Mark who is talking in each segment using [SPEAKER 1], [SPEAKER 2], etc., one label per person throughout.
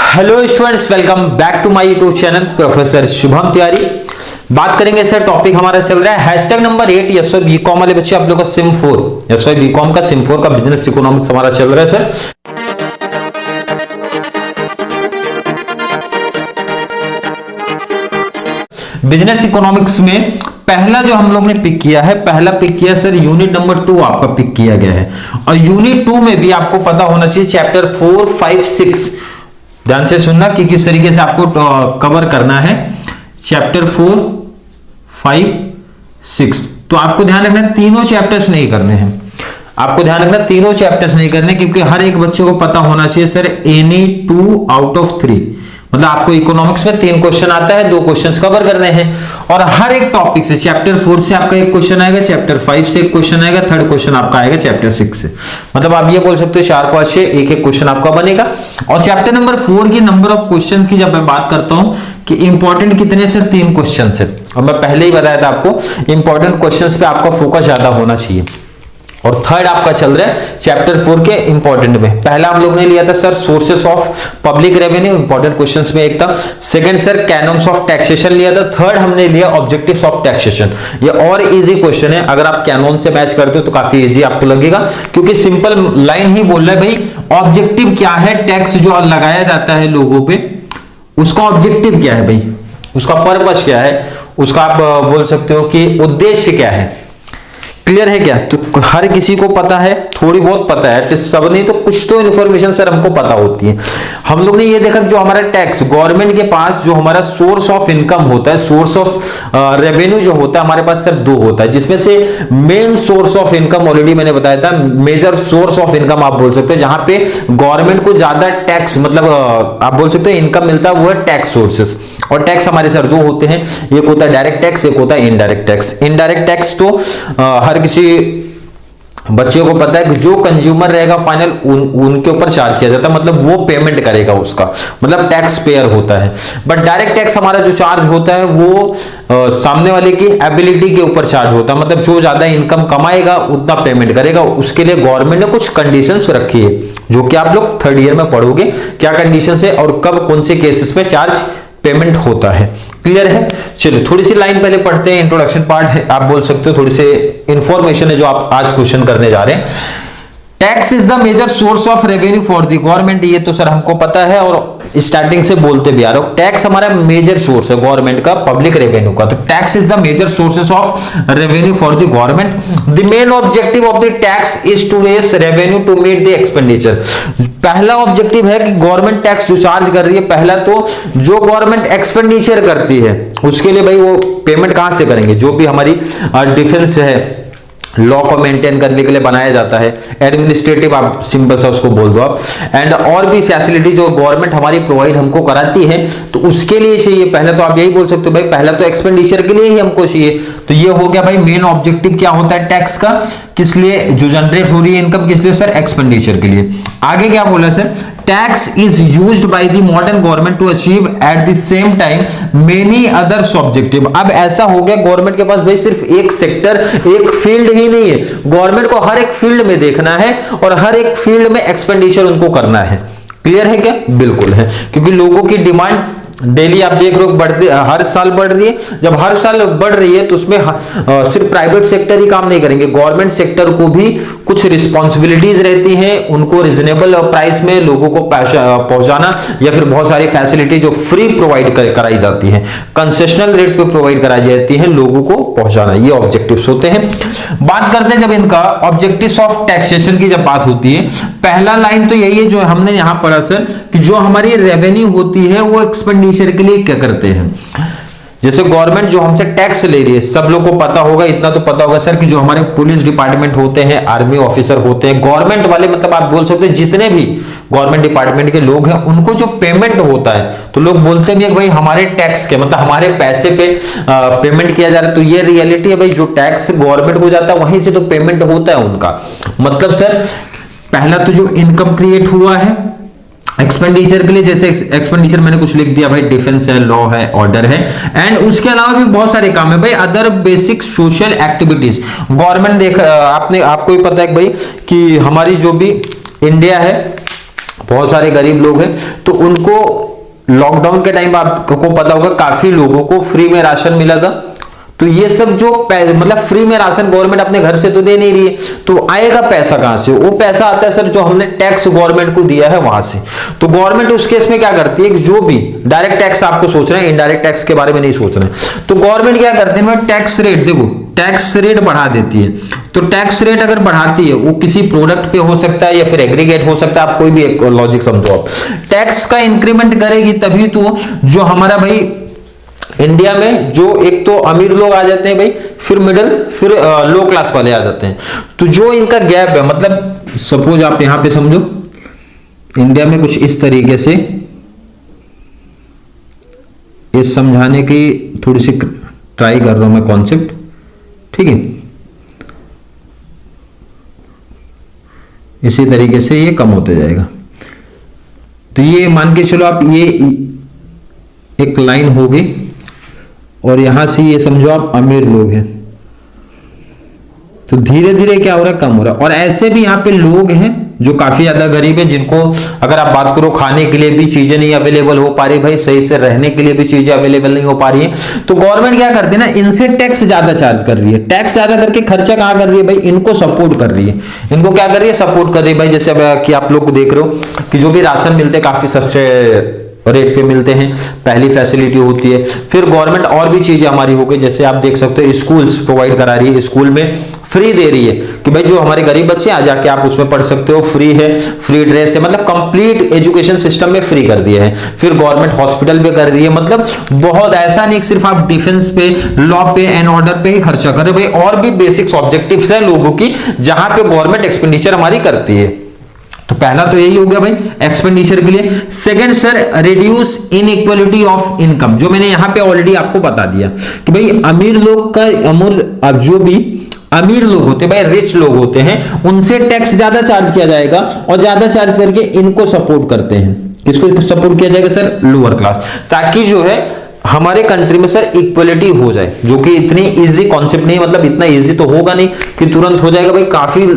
[SPEAKER 1] Hello students, welcome back to my YouTube channel professor Shubham Tiwari. बात करेंगे sir, topic हमारा चल रहा है हैशटैग नंबर 8 एसवाई बीकॉम वाले बच्चे, आप लोग का सिम 4 एसवाई बीकॉम का सिम 4 का बिजनेस इकोनॉमिक्स हमारा चल रहा है सर। बिजनेस इकोनॉमिक्स में पहला जो हम लोग ने पिक किया है, पहला पिक किया सर यूनिट नंबर 2 आपका पिक किया गया है। और यूनिट 2 में भी आपको पता होना चाहिए चैप्टर 4, 5, 6, ध्यान से सुनना कि किस तरीके से आपको कवर करना है। चैप्टर 4, 5, 6 तो आपको ध्यान रखना तीनों चैप्टर्स नहीं करने हैं, आपको ध्यान रखना तीनों चैप्टर्स नहीं करने, क्योंकि हर एक बच्चे को पता होना चाहिए सर एनी 2 आउट ऑफ 3, मतलब आपको इकोनॉमिक्स में 3 क्वेश्चन आता है, 2 क्वेश्चंस कवर करने हैं। और हर एक टॉपिक से चैप्टर 4 से आपका एक क्वेश्चन आएगा, चैप्टर 5 से एक क्वेश्चन आएगा, थर्ड क्वेश्चन आपका आएगा चैप्टर 6 से। मतलब आप ये बोल सकते हो 4 5 6 एक एक क्वेश्चन आपका बनेगा। और चैप्टर नंबर 4 की नंबर ऑफ क्वेश्चंस की जब मैं बात करता हूं कि इंपॉर्टेंट कितने सर 3 क्वेश्चन है, और मैं पहले ही बताया था आपको इंपॉर्टेंट क्वेश्चंस पे आपका फोकस ज्यादा होना चाहिए। और थर्ड आपका चल रहा है चैप्टर 4 के इंपॉर्टेंट में, पहला हम लोग ने लिया था sir sources of public revenue, important questions में एक था। Second sir cannons of taxation लिया था। थर्ड हमने लिया ऑब्जेक्टिव्स ऑफ टैक्सेशन। ये और इजी क्वेश्चन है, अगर आप कैनन से मैच करते हो तो काफी इजी आपको लगेगा, क्योंकि सिंपल लाइन ही बोल रहा है भाई ऑब्जेक्टिव क्या है, टैक्स जो लगाया जाता है लोगों पे उसका ऑब्जेक्टिव क्या है भाई, उसका पर्पस क्या है, उसका आप बोल सकते हो कि उद्देश्य क्या है। क्लियर है क्या? तो हर किसी को पता है, थोड़ी बहुत पता है, सब नहीं तो कुछ तो इन्फॉर्मेशन सर हमको पता होती है। हम लोग ने ये देखा जो हमारा टैक्स गवर्नमेंट के पास जो हमारा सोर्स ऑफ इनकम होता है, सोर्स ऑफ रेवेन्यू जो होता है हमारे पास सर 2 होता है, जिसमें से main source of income already मैंने बताया था, मेजर सोर्स ऑफ इनकम आप बोल सकते हो, जहां पे गवर्नमेंट को ज्यादा टैक्स मतलब आप बोल सकते हो इनकम मिलता है, वो है टैक्स सोर्सेस। और टैक्स हमारे सर 2 होते हैं, एक होता है डायरेक्ट टैक्स, एक होता है इनडायरेक्ट टैक्स। इनडायरेक्ट टैक्स तो हर किसी बच्चे को पता है कि जो कंज्यूमर रहेगा फाइनल उनके ऊपर चार्ज किया जाता है, मतलब वो पेमेंट करेगा उसका, मतलब टैक्स पेयर होता है। बट डायरेक्ट टैक्स हमारा जो चार्ज होता है वो सामने वाले की एबिलिटी के ऊपर चार्ज होता है, मतलब जो ज्यादा इनकम कमाएगा उतना पेमेंट करेगा। उसके लिए गवर्नमेंट ने कुछ कंडीशंस रखी है, जो कि आप लोग 3rd ईयर में पढ़ोगे क्या कंडीशंस है और कब कौन से केसेस में चार्ज पेमेंट होता है। क्लियर है? चलिए थोड़ी सी लाइन पहले पढ़ते हैं, इंट्रोडक्शन पार्ट है आप बोल सकते हो, थोड़ी सी इंफॉर्मेशन है जो आप आज क्वेश्चन करने जा रहे हैं। Tax is the major source of revenue for the government, ये तो सर हमको पता है और स्टार्टिंग से बोलते भी आ रहे हो। टैक्स हमारा मेजर सोर्स है गवर्नमेंट का, पब्लिक रेवेन्यू का, तो tax is the major sources of revenue for the government. The main objective of the tax is to raise revenue to meet the expenditure. पहला ऑब्जेक्टिव है कि government tax जो charge कर रही है, पहला तो जो गवर्नमेंट एक्सपेंडिचर करती है उसके लिए भाई वो पेमेंट कहां से करेंगे, जो भी हमारी डिफेंस है लॉ को मेंटेन करने के लिए बनाया जाता है, एडमिनिस्ट्रेटिव आप सिंपल सा उसको बोल दो आप, एंड और भी फैसिलिटी जो गवर्नमेंट हमारी प्रोवाइड हमको कराती है, तो उसके लिए चाहिए। पहले तो आप यही बोल सकते हो भाई पहला तो एक्सपेंडिचर के लिए ही हमको चाहिए, तो ये हो गया भाई मेन ऑब्जेक्टिव क्या होता है टैक्स का, किस लिए जो जनरेट हो रही है इनकम, किस लिए सर एक्सपेंडिचर के लिए। आगे क्या बोला sir, tax is used by the modern government to achieve at the same time many others objective. अब ऐसा हो गया गवर्नमेंट के पास भाई सिर्फ एक सेक्टर एक फील्ड ही नहीं है, गवर्नमेंट को हर एक फील्ड में देखना है और हर एक फील्ड में एक्सपेंडिचर उनको करना है। क्लियर है क्या? बिल्कुल है, क्योंकि लोगों की डिमांड डेली आप देख रहे हो बढ़ती, हर साल बढ़ रही है। जब हर साल बढ़ रही है तो उसमें सिर्फ प्राइवेट सेक्टर ही काम नहीं करेंगे, गवर्नमेंट सेक्टर को भी कुछ रिस्पॉन्सिबिलिटीज रहती हैं, उनको रिजनेबल प्राइस में लोगों को पहुंचाना, या फिर बहुत सारी फैसिलिटी जो फ्री प्रोवाइड कराई जाती है, कंसेशनल रेट पे प्रोवाइड कराई जाती है, लोगों को पहुंचाना, ये ऑब्जेक्टिव्स होते हैं। बात करते हैं जब इनका ऑब्जेक्टिव्स ऑफ टैक्सेशन की जब बात होती है, पहला लाइन तो यही है जो हमने यहां पढ़ा सर, कि जो हमारी रेवेन्यू होती है वो एक्सपेंडिचर के लिए क्या करते हैं। जैसे गवर्नमेंट जो हमसे टैक्स ले रही है, सब लोग को पता होगा, इतना तो पता होगा सर कि जो हमारे पुलिस डिपार्टमेंट होते हैं, आर्मी ऑफिसर होते हैं, गवर्नमेंट वाले, मतलब आप बोल सकते हैं जितने भी गवर्नमेंट डिपार्टमेंट के लोग हैं, उनको जो पेमेंट होता है, तो लोग बोलते भी है भाई हमारे टैक्स के मतलब हमारे पैसे पे पेमेंट किया जा रहा है, तो ये रियलिटी है भाई, जो टैक्स गवर्नमेंट को जाता है वहीं से तो पेमेंट होता है उनका। मतलब सर पहला तो जो इनकम क्रिएट हुआ है एक्सपेंडिचर के लिए, जैसे एक्सपेंडिचर मैंने कुछ लिख दिया भाई, डिफेंस है, लॉ है, ऑर्डर है, एंड उसके अलावा भी बहुत सारे काम है भाई, other basic social activities. Government आपको ही पता है भाई कि हमारी जो भी इंडिया है बहुत सारे गरीब लोग हैं, तो उनको लॉकडाउन के टाइम आपको पता होगा काफी लोगों को फ्री में राशन मिला था। तो ये सब जो मतलब फ्री में राशन गवर्नमेंट अपने घर से तो दे नहीं रही है, तो आएगा पैसा कहां से? वो पैसा आता है सर जो हमने टैक्स गवर्नमेंट को दिया है वहां से। तो गवर्नमेंट उस केस में क्या करती है, जो भी डायरेक्ट टैक्स आपको सोच रहे हैं, इनडायरेक्ट टैक्स के बारे में नहीं सोच रहे हैं, तो गवर्नमेंट क्या करती है, टैक्स रेट, देखो टैक्स रेट बढ़ा देती है। तो टैक्स रेट अगर बढ़ाती है, वो किसी प्रोडक्ट पे हो सकता है या फिर एग्रीगेट हो सकता है, आप कोई भी एक लॉजिक समझो। आप टैक्स का इंक्रीमेंट करेगी तभी तो जो हमारा भाई इंडिया में जो एक तो अमीर लोग आ जाते हैं भाई, फिर मिडिल, फिर लो क्लास वाले आ जाते हैं। तो जो इनका गैप है, मतलब सपोज आप यहां पे समझो इंडिया में कुछ इस तरीके से, इस समझाने की थोड़ी सी ट्राई कर रहा हूं मैं कॉन्सेप्ट, ठीक है। इसी तरीके से ये कम होते जाएगा। तो ये मान के चलो आप, ये एक लाइन होगी और यहां से ये समझो आप अमीर लोग हैं, तो धीरे धीरे क्या हो रहा है, कम हो रहा है। और ऐसे भी यहाँ पे लोग हैं जो काफी ज्यादा गरीब है, जिनको अगर आप बात करो खाने के लिए भी चीजें नहीं अवेलेबल हो पा रही भाई, सही से रहने के लिए भी चीजें अवेलेबल नहीं हो पा रही है, तो गवर्नमेंट क्या करती है ना, इनसे टैक्स ज्यादा चार्ज कर रही है। टैक्स ज्यादा करके खर्चा कहां कर रही है भाई, इनको सपोर्ट कर रही है। इनको क्या कर रही है, सपोर्ट कर रही है भाई। जैसे कि आप लोग देख रहे हो कि जो भी राशन मिलते हैं काफी सस्ते रेट पे मिलते हैं, पहली फैसिलिटी होती है। फिर गवर्नमेंट और भी चीजें हमारी हो गई, जैसे आप देख सकते हो स्कूल्स प्रोवाइड करा रही है, स्कूल में फ्री दे रही है कि भाई जो हमारे गरीब बच्चे आ जाके आप उसमें पढ़ सकते हो, फ्री है, फ्री ड्रेस है, मतलब कंप्लीट एजुकेशन सिस्टम में फ्री कर दिया है। फिर गवर्नमेंट हॉस्पिटल पे कर रही है, मतलब बहुत ऐसा नहीं कि सिर्फ आप डिफेंस पे, लॉ पे, एंड ऑर्डर पे ही खर्चा कर रहे हो भाई, और भी बेसिक्स ऑब्जेक्टिव्स है लोगों की जहां पे गवर्नमेंट एक्सपेंडिचर हमारी करती है। तो पहला तो यही हो गया भाई एक्सपेंडिचर के लिए। Second sir, reduce inequality of income, जो मैंने यहां पे ऑलरेडी आपको बता दिया कि भाई अमीर लोग का अब जो भी अमीर लोग होते हैं भाई, रिच लोग होते हैं, उनसे टैक्स ज्यादा चार्ज किया जाएगा और ज्यादा चार्ज करके इनको सपोर्ट करते हैं। किसको सपोर्ट किया जाएगा सर, लोअर क्लास, ताकि जो है हमारे कंट्री में सर इक्वलिटी हो जाए, जो कि इतनी इजी कॉन्सेप्ट नहीं, मतलब इतना इजी तो होगा नहीं कि तुरंत हो जाएगा भाई, काफी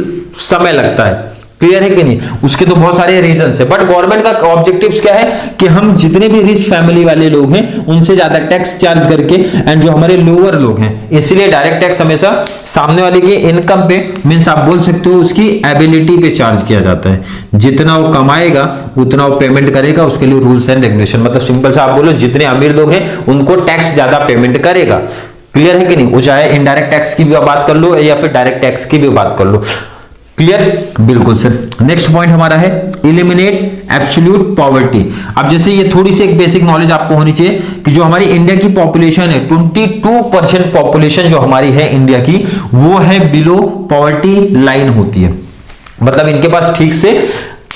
[SPEAKER 1] समय लगता है। क्लियर है कि नहीं, उसके तो बहुत सारे रीजंस है, बट गवर्नमेंट का ऑब्जेक्टिव्स क्या है कि हम जितने भी रिच फैमिली वाले लोग हैं उनसे ज्यादा टैक्स चार्ज करके, एंड जो हमारे लोअर लोग हैं, इसलिए डायरेक्ट टैक्स हमेशा सामने वाले की इनकम पे, मींस आप बोल सकते हो उसकी एबिलिटी पे चार्ज किया जाता है। जितना वो कमाएगा उतना वो पेमेंट करेगा, उसके लिए रूल्स एंड रेगुलेशन, मतलब सिंपल सा आप बोलो जितने अमीर लोग हैं उनको टैक्स ज्यादा पेमेंट करेगा। क्लियर है कि नहीं, वो चाहे इनडायरेक्ट टैक्स की भी बात कर लो या फिर डायरेक्ट टैक्स की भी बात कर लो। क्लियर, बिल्कुल सर। नेक्स्ट पॉइंट हमारा है इलिमिनेट एब्सोल्यूट पॉवर्टी। अब जैसे ये थोड़ी सी एक बेसिक नॉलेज आपको होनी चाहिए कि जो हमारी इंडिया की पॉपुलेशन है, 22% पॉपुलेशन जो हमारी है इंडिया की, वो है बिलो पॉवर्टी लाइन होती है। मतलब इनके पास ठीक से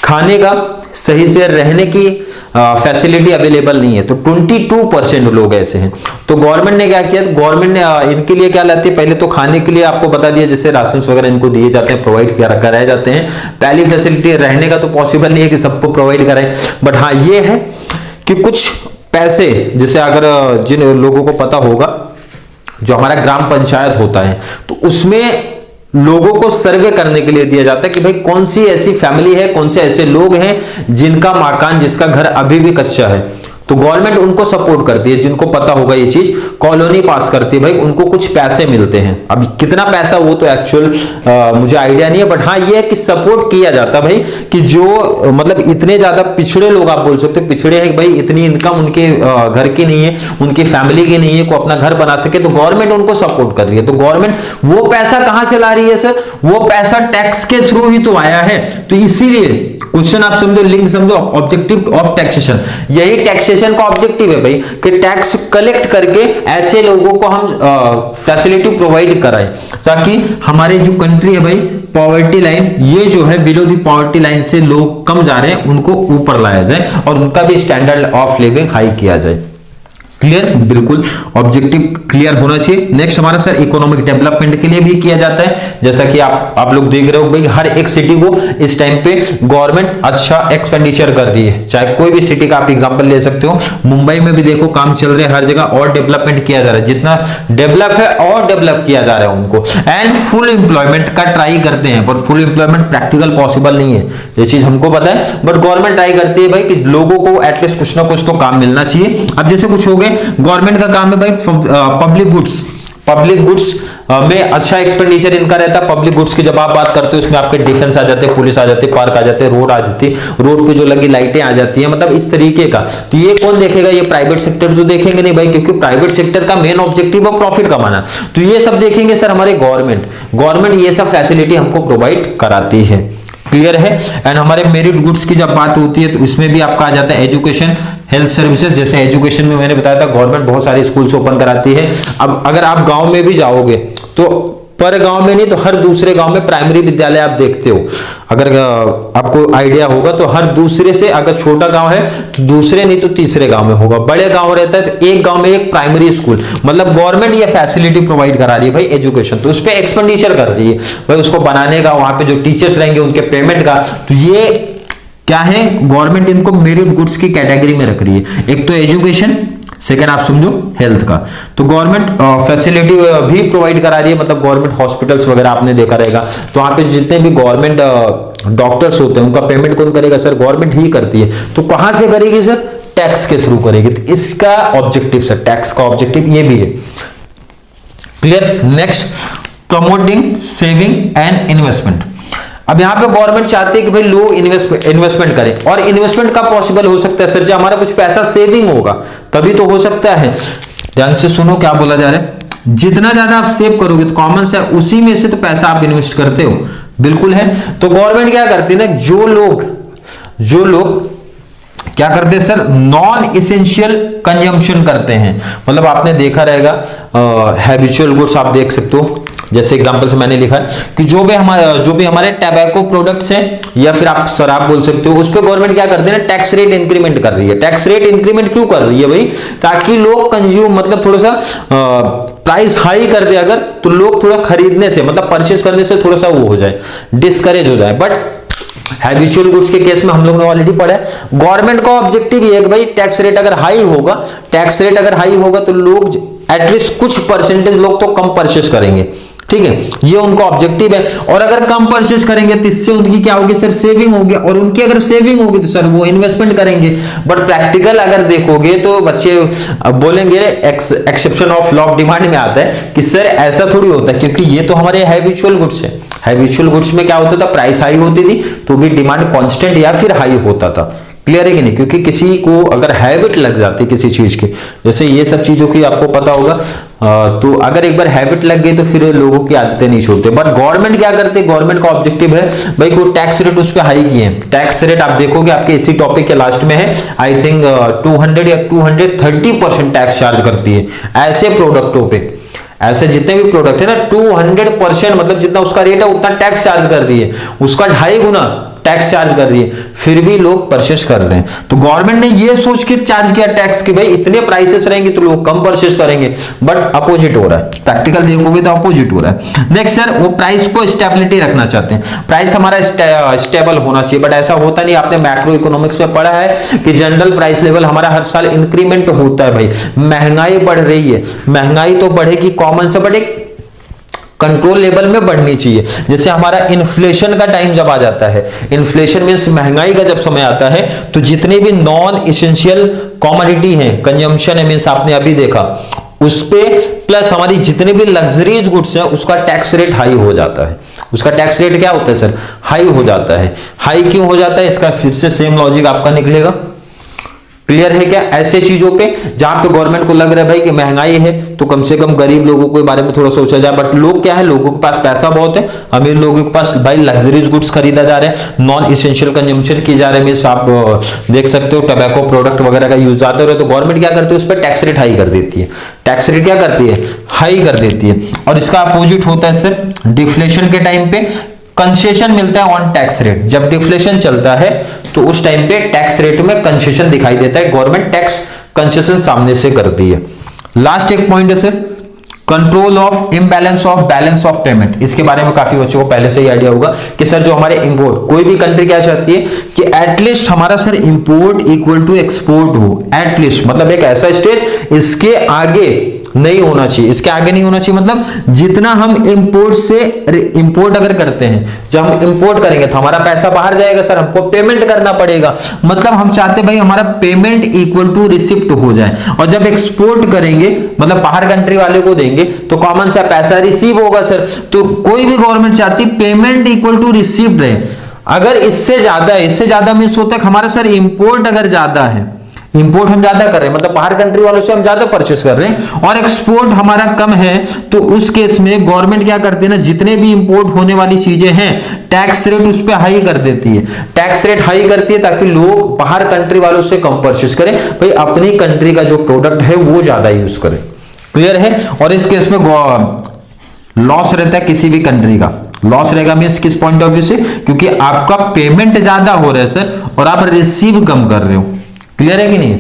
[SPEAKER 1] खाने का, सही से रहने की फैसिलिटी अवेलेबल नहीं है। तो 22% लोग ऐसे हैं। तो गवर्नमेंट ने क्या किया, गवर्नमेंट ने इनके लिए क्या लाती है, पहले तो खाने के लिए आपको बता दिया, जैसे राशन वगैरह इनको दिए जाते हैं, प्रोवाइड कराए जाते हैं। पहली फैसिलिटी, रहने का तो पॉसिबल नहीं है कि सबको प्रोवाइड कराए, बट हाँ ये है कि कुछ पैसे, जैसे अगर जिन लोगों को पता होगा जो हमारा ग्राम पंचायत होता है, तो उसमें लोगों को सर्वे करने के लिए दिया जाता है कि भाई कौन सी ऐसी फैमिली है, कौन से ऐसे लोग हैं जिनका मकान, जिसका घर अभी भी कच्चा है। तो गवर्नमेंट उनको सपोर्ट करती है, जिनको पता होगा ये चीज, कॉलोनी पास करती है भाई, उनको कुछ पैसे मिलते हैं। अब कितना पैसा वो तो एक्चुअल मुझे आइडिया नहीं है, बट हाँ ये है कि सपोर्ट किया जाता है भाई कि जो मतलब इतने ज्यादा पिछड़े लोग, आप बोल सकते हो पिछड़े हैं भाई, इतनी इनकम उनके घर की नहीं है, उनकी फैमिली की नहीं है, को अपना घर बना सके, तो गवर्नमेंट उनको सपोर्ट कर रही है। तो गवर्नमेंट वो पैसा कहां से ला रही है सर, वो पैसा टैक्स के थ्रू ही तो आया है। तो इसीलिए क्वेश्चन आप समझो, लिंक समझो, ऑब्जेक्टिव ऑफ टैक्सेशन, यही टैक्सेशन का ऑब्जेक्टिव है भाई कि टैक्स कलेक्ट करके ऐसे लोगों को हम फैसिलिटी प्रोवाइड कराएं, ताकि हमारे जो कंट्री है भाई, पॉवर्टी लाइन, ये जो है बिलो दी पॉवर्टी लाइन से लोग कम जा रहे हैं, उनको ऊपर लाया जाए और उनका भी स्टैंडर्ड ऑफ लिविंग हाई किया जाए। क्लियर, बिल्कुल ऑब्जेक्टिव क्लियर होना चाहिए। नेक्स्ट हमारा सर इकोनॉमिक डेवलपमेंट के लिए भी किया जाता है, जैसा कि आप लोग देख रहे हो भाई, हर एक सिटी को इस टाइम पे गवर्नमेंट अच्छा एक्सपेंडिचर कर रही है। चाहे कोई भी सिटी का आप एग्जांपल ले सकते हो, मुंबई में भी देखो काम चल रहा है, हर जगह और डेवलपमेंट किया जा रहा है, जितना डेवलप है और डेवलप किया जा रहा है उनको। एंड फुल एम्प्लॉयमेंट का ट्राई करते हैं, पर फुल एम्प्लॉयमेंट प्रैक्टिकल पॉसिबल नहीं है, ये चीज हमको पता है, बट गवर्नमेंट ट्राई करती है भाई कि लोगों को एटलीस्ट कुछ ना कुछ तो काम मिलना चाहिए। अब जैसे कुछ हो गए, गवर्नमेंट का काम है भाई पब्लिक गुड्स में अच्छा एक्सपेंडिचर इनका रहता है। पब्लिक गुड्स की जब आप बात करते हो, उसमें आपके डिफेंस आ जाते हैं, पुलिस आ जाती है, पार्क आ जाते हैं, रोड आ जाती है, रोड पे जो लगी लाइटें आ जाती है, मतलब इस तरीके का। तो ये कौन देखेगा? ये प्राइवेट सेक्टर तो देखेंगे नहीं भाई, क्योंकि प्राइवेट सेक्टर का मेन ऑब्जेक्टिव है प्रॉफिट कमाना। तो ये सब देखेंगे सर हमारे गवर्नमेंट ये सब फैसिलिटी हमको प्रोवाइड कराती है। क्लियर है। एंड हमारे मेरिट गुड्स की जब बात होती है तो इसमें भी आपका आ जाता है एजुकेशन, हेल्थ सर्विसेज। जैसे एजुकेशन में मैंने बताया था गवर्नमेंट बहुत सारे स्कूल्स ओपन कराती है। अब अगर आप गांव में भी जाओगे तो पर गांव में नहीं तो हर दूसरे गांव में प्राइमरी विद्यालय आप देखते हो, अगर आपको आइडिया होगा तो हर दूसरे से, अगर छोटा गांव है तो दूसरे नहीं तो तीसरे गांव में होगा, बड़े गांव रहता है तो एक गांव में एक प्राइमरी स्कूल। मतलब गवर्नमेंट ये फैसिलिटी प्रोवाइड करा रही है भाई एजुकेशन, तो उस पर एक्सपेंडिचर कर रही है भाई, उसको बनाने का, वहां पे जो टीचर्स रहेंगे उनके पेमेंट का। तो ये क्या है, गवर्नमेंट इनको मेरिट गुड्स की कैटेगरी में रख रही है। एक तो एजुकेशन, सेकेंड आप समझो हेल्थ का। तो गवर्नमेंट फैसिलिटी भी प्रोवाइड करा रही है, मतलब गवर्नमेंट हॉस्पिटल्स वगैरह आपने देखा रहेगा, तो वहां पे जितने भी गवर्नमेंट डॉक्टर्स होते हैं उनका पेमेंट कौन करेगा? सर गवर्नमेंट ही करती है। तो कहां से करेगी सर? टैक्स के थ्रू करेगी। तो इसका ऑब्जेक्टिव सर, टैक्स का ऑब्जेक्टिव ये भी है। Clear. Next, promoting saving and investment. अब यहां पे गवर्नमेंट चाहती है कि भाई लोग इन्वेस्टमेंट करें, और इन्वेस्टमेंट का पॉसिबल हो सकता है सर जब हमारा कुछ पैसा सेविंग होगा तभी तो हो सकता है। ध्यान से सुनो क्या बोला जा रहा है, जितना ज्यादा आप सेव करोगे तो कॉमन से उसी में से तो पैसा आप इन्वेस्ट करते हो, बिल्कुल है। तो गवर्नमेंट क्या करती है ना, जो लोग क्या करते हैं सर, नॉन इसेंशियल कंजम्पशन करते हैं। मतलब आपने देखा रहेगा हैबिचुअल गुड्स आप देख सकते हो, जैसे एग्जांपल से मैंने लिखा है कि जो भी हमारे टैबैको प्रोडक्ट्स हैं या फिर आप शराब बोल सकते हो, उस पर गवर्नमेंट क्या करते हैं, टैक्स रेट इंक्रीमेंट कर रही है। टैक्स रेट इंक्रीमेंट क्यों कर रही है भाई? ताकि लोग कंज्यूम, मतलब थोड़ा सा प्राइस हाई कर दे अगर, तो लोग थोड़ा खरीदने से, मतलब परचेज करने से थोड़ा सा वो हो जाए, डिस्करेज हो जाए। बट हैबिचुअल गुड्स के केस में हम लोग ने ऑलरेडी पढ़ा है, गवर्नमेंट का ऑब्जेक्टिव ये है कि भाई टैक्स रेट अगर हाई होगा तो लोग एटलीस्ट कुछ परसेंटेज लोग तो कम परचेस करेंगे, ठीक है, ये उनका ऑब्जेक्टिव है। और अगर कम परचेस करेंगे तो इससे उनकी क्या होगी सर, सेविंग होगी, और उनकी अगर सेविंग होगी तो सर वो इन्वेस्टमेंट करेंगे। बट प्रैक्टिकल अगर देखोगे तो बच्चे बोलेंगे, exception of law of demand में आता है कि सर ऐसा थोड़ी होता है, क्योंकि ये तो हमारे हैबिचुअल गुड्स है। हैबिचुअल गुड्स में क्या होता था, प्राइस हाई होती थी तो भी डिमांड कांस्टेंट या फिर हाई होता था। क्लियर है कि नहीं? क्योंकि किसी को अगर हैबिट लग जाती किसी चीज की, जैसे ये सब चीजों की आपको पता होगा, तो अगर एक बार हैबिट लग गई तो फिर लोगों की आदतें नहीं छोड़ते। बट गवर्नमेंट क्या करते हैं, गवर्नमेंट का ऑब्जेक्टिव है भाई को टैक्स रेट उस पर हाई किए। टैक्स रेट आप देखोगे आपके इसी टॉपिक के लास्ट में है, आई थिंक 200 या 230% टैक्स चार्ज करती है ऐसे प्रोडक्टों पे। ऐसे जितने भी प्रोडक्ट है ना 200%, मतलब जितना उसका रेट है उतना टैक्स चार्ज कर रही है, उसका 2.5 गुना टैक्स चार्ज कर रही है, फिर भी लोग परचेस कर रहे हैं। तो गवर्नमेंट ने ये सोच के चार्ज किया टैक्स कि भाई इतने प्राइसेस रहेंगे तो लोग कम परचेस करेंगे, बट अपोजिट हो रहा है। प्रैक्टिकल देखोगे तो अपोजिट हो रहा है। नेक्स्ट सर, वो प्राइस को स्टेबिलिटी रखना चाहते हैं, प्राइस हमारा स्टेबल होना चाहिए, बट ऐसा होता नहीं। आपने मैक्रो इकोनॉमिक्स में पढ़ा है कि जनरल प्राइस लेवल हमारा हर साल इंक्रीमेंट होता है भाई, महंगाई बढ़ रही है, महंगाई तो बढ़ेगी कॉमन से, बट एक कंट्रोल लेवल में बढ़नी चाहिए। जैसे हमारा इन्फ्लेशन का टाइम जब आ जाता है, इन्फ्लेशन मींस महंगाई का जब समय आता है, तो जितने भी नॉन इसेंशियल कॉमोडिटी हैं, कंजम्पशन है मींस आपने अभी देखा, उस पे प्लस हमारी जितने भी लग्जरीज गुड्स हैं उसका टैक्स रेट हाई हो जाता है। उसका टैक्स रेट क्या होता है सर, हाई हो जाता है। हाई क्यों हो जाता है, इसका फिर से सेम लॉजिक आपका निकलेगा। क्लियर है क्या? ऐसे चीजों पे जहां पे गवर्नमेंट को लग रहा है भाई कि महंगाई है तो कम से कम गरीब लोगों के बारे में थोड़ा सोचा जाए, बट लोग क्या है, लोगों के पास पैसा बहुत है, अमीर लोगों के पास भाई लग्जरीज गुड्स खरीदा जा रहे हैं, नॉन इसेंशियल कंजम्पशन की जा रहे हैं। आप देख सकते हो टोबैको प्रोडक्ट वगैरह का यूज ज्यादा हो रहा है, तो गवर्नमेंट क्या करती है, उस पर टैक्स रेट हाई कर देती है। टैक्स रेट क्या करती है, हाई कर देती है। और इसका अपोजिट होता है सर, डिफ्लेशन के टाइम पे कंसेशन मिलता है ऑन टैक्स रेट। जब डिफ्लेशन चलता है तो उस टाइम पे टैक्स रेट में कंसेशन दिखाई देता है, गवर्नमेंट टैक्स कंसेशन सामने से करती है। लास्ट एक पॉइंट है sir, control of imbalance of balance of payment. इसके बारे में काफी बच्चों को पहले से ही आइडिया होगा कि सर जो हमारे इंपोर्ट, कोई भी कंट्री क्या चाहती है कि एटलीस्ट हमारा sir import equal to export हो, एटलीस्ट मतलब एक ऐसा स्टेज इसके आगे नहीं होना चाहिए, इसके आगे नहीं होना चाहिए। मतलब जितना हम इंपोर्ट से इंपोर्ट अगर करते हैं, जब हम इंपोर्ट करेंगे तो हमारा पैसा बाहर जाएगा सर, हमको पेमेंट करना पड़ेगा। मतलब हम चाहते भाई हमारा पेमेंट इक्वल टू रिसिप्ट हो जाए। और जब एक्सपोर्ट करेंगे मतलब बाहर कंट्री वाले को देंगे तो कॉमन सा पैसा रिसीव होगा सर। तो कोई भी गवर्नमेंट चाहती पेमेंट इक्वल टू रिसिप्ट रहे। अगर इससे ज्यादा मीन्स होता है हमारा सर इंपोर्ट अगर ज्यादा है, इंपोर्ट हम ज्यादा कर रहे हैं मतलब बाहर कंट्री वालों से हम ज्यादा परचेस कर रहे हैं, और एक्सपोर्ट हमारा कम है, तो उस केस में गवर्नमेंट क्या करती है ना, जितने भी इंपोर्ट होने वाली चीजें हैं टैक्स रेट उस पर हाई कर देती है। टैक्स रेट हाई करती है ताकि लोग बाहर कंट्री वालों से कम परचेस करें, भाई अपनी कंट्री का जो प्रोडक्ट है वो ज्यादा यूज करें। क्लियर है। और इस केस में लॉस रहता है किसी भी कंट्री का, लॉस रहेगा मींस किस पॉइंट ऑफ व्यू से, क्योंकि आपका पेमेंट ज्यादा हो रहा है सर और आप रिसीव कम कर रहे हो। क्लियर है कि नहीं।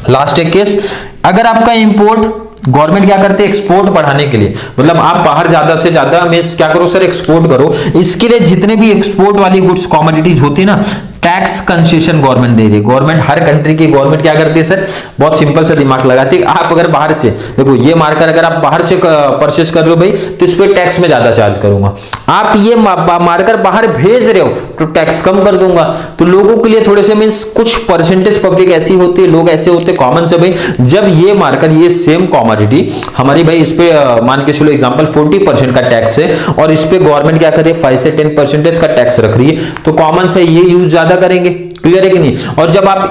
[SPEAKER 1] लास्ट एक केस, अगर आपका इंपोर्ट गवर्नमेंट क्या करते हैं एक्सपोर्ट बढ़ाने के लिए, मतलब आप बाहर ज्यादा से ज्यादा मींस क्या करो सर एक्सपोर्ट करो, इसके लिए जितने भी एक्सपोर्ट वाली गुड्स कमोडिटीज होती है ना, टैक्स कंसेशन गवर्नमेंट दे रही है। गवर्नमेंट हर कंट्री की गवर्नमेंट क्या करती है सर, बहुत सिंपल सा दिमाग लगाती है। आप अगर बाहर से देखो ये मार्कर अगर आप बाहर से परचेस कर रहे हो भाई तो इस पे टैक्स में ज्यादा चार्ज करूंगा, आप ये मार्कर बाहर भेज रहे हो तो टैक्स कम कर दूंगा। तो लोगों के लिए थोड़े से मींस कुछ परसेंटेज पब्लिक ऐसी होती है, लोग ऐसे होते हैं कॉमन से भाई, जब ये मार्कर ये सेम कमोडिटी हमारी भाई इस पे मान के चलो एग्जांपल 40% का टैक्स है और इस पे गवर्नमेंट क्या करे 5 से 10% का टैक्स रख रही है, तो कॉमन से ये यूज ज्यादा करेंगे। क्लियर है कि नहीं। और जब आप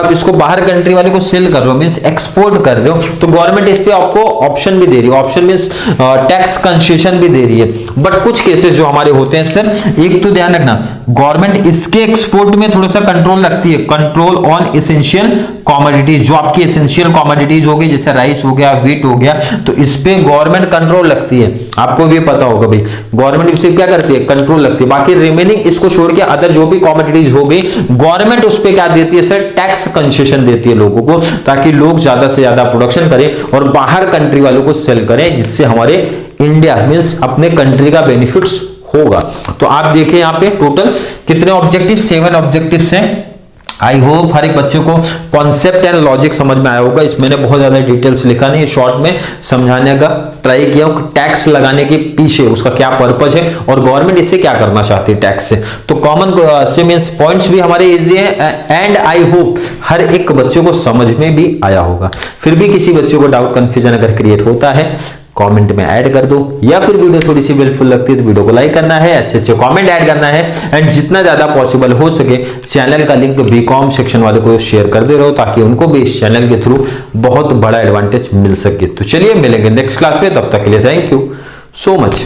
[SPEAKER 1] इसको बाहर कंट्री वाले को सेल कर रहे हो मींस एक्सपोर्ट कर रहे हो, तो गवर्नमेंट इस पे आपको ऑप्शन भी दे रही है, ऑप्शन मींस टैक्स कंसेशन भी दे रही है। बट कुछ केसेस जो हमारे होते हैं सर, एक तो ध्यान रखना गवर्नमेंट इसके एक्सपोर्ट में थोड़ा सा कंट्रोल रखती है, कंट्रोल ऑन एसेंशियल कमोडिटीज, जो आपकी एसेंशियल कमोडिटीज हो गई जैसे राइस हो गया, व्हीट हो गया, तो इस पे गवर्नमेंट कंट्रोल रखती है। आपको भी पता होगा भाई गवर्नमेंट इस पे क्या करती है कंट्रोल रखती है। बाकी रिमेनिंग इसको छोड़ के अदर जो भी कमोडिटीज हो गई गवर्नमेंट उस पे क्या देती है सर, टैक्स कंसेशन देती है लोगों को, ताकि लोग ज्यादा से ज्यादा प्रोडक्शन करें और बाहर कंट्री वालों को सेल करें, जिससे हमारे इंडिया मींस अपने कंट्री का बेनिफिट्स होगा। तो आप देखिए यहाँ पे टोटल कितने ऑब्जेक्टिव, 7 ऑब्जेक्टिव्स हैं। आई होप हर एक बच्चे को कॉन्सेप्ट एंड लॉजिक समझ में आया होगा। इसमें बहुत ज्यादा डिटेल्स लिखा नहीं है, शॉर्ट में समझाने का ट्राई किया। टैक्स लगाने के पीछे उसका क्या पर्पज है और गवर्नमेंट इससे क्या करना चाहती है टैक्स से। तो कॉमन से मींस पॉइंट्स भी हमारे इजी है एंड आई होप हर एक बच्चे को समझ में भी आया होगा। फिर भी किसी बच्चे को डाउट कंफ्यूजन अगर क्रिएट होता है कमेंट में ऐड कर दो, या फिर वीडियो थोड़ी सी हेल्पफुल लगती है तो वीडियो को लाइक करना है, अच्छे अच्छे कमेंट ऐड करना है, एंड जितना ज्यादा पॉसिबल हो सके चैनल का लिंक बीकॉम सेक्शन वाले को शेयर कर दे रहो, ताकि उनको भी इस चैनल के थ्रू बहुत बड़ा एडवांटेज मिल सके। तो चलिए मिलेंगे नेक्स्ट क्लास पे, तब तक के लिए थैंक यू सो मच।